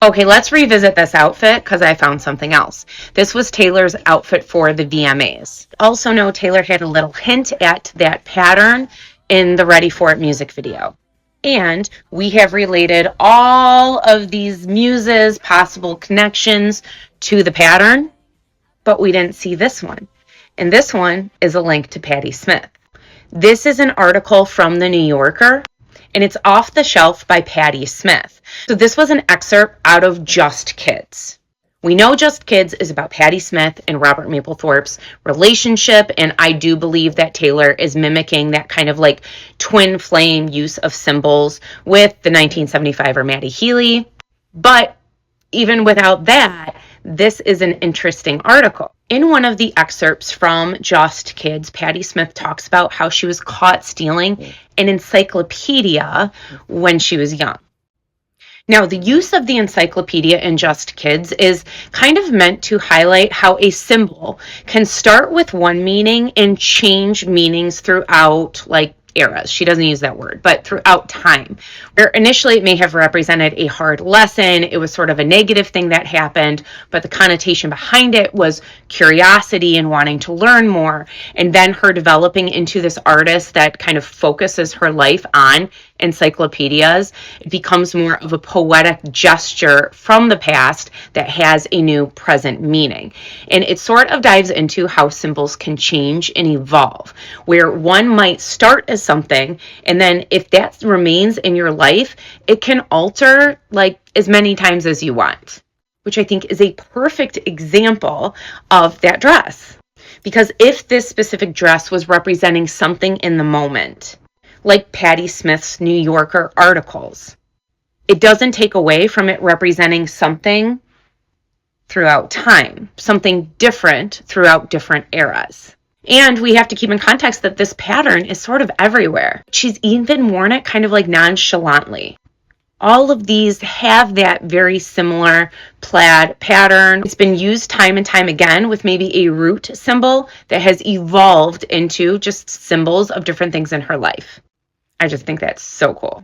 Okay, let's revisit this outfit because I found something else. This was Taylor's outfit for the VMAs. Also know Taylor had a little hint at that pattern in the Ready For It music video. And we have related all of these muses, possible connections to the pattern, but we didn't see this one. And this one is a link to Patti Smith. This is an article from the New Yorker, and it's Off the Shelf by Patti Smith. So this was an excerpt out of Just Kids. We know Just Kids is about Patti Smith and Robert Mapplethorpe's relationship, and I do believe that Taylor is mimicking that kind of like twin flame use of symbols with the 1975er Maddie Healy. But even without that, this is an interesting article. In one of the excerpts from Just Kids, Patti Smith talks about how she was caught stealing an encyclopedia when she was young. Now, the use of the encyclopedia in Just Kids is kind of meant to highlight how a symbol can start with one meaning and change meanings throughout, like, eras. She doesn't use that word, but throughout time. Where initially it may have represented a hard lesson, it was sort of a negative thing that happened, but the connotation behind it was curiosity and wanting to learn more. And then her developing into this artist that kind of focuses her life on encyclopedias. It becomes more of a poetic gesture from the past that has a new present meaning. And it sort of dives into how symbols can change and evolve, where one might start as something, and then if that remains in your life, it can alter like as many times as you want, which I think is a perfect example of that dress. Because if this specific dress was representing something in the moment, like Patti Smith's New Yorker articles, it doesn't take away from it representing something throughout time, something different throughout different eras. And we have to keep in context that this pattern is sort of everywhere. She's even worn it kind of like nonchalantly. All of these have that very similar plaid pattern. It's been used time and time again with maybe a root symbol that has evolved into just symbols of different things in her life. I just think that's so cool.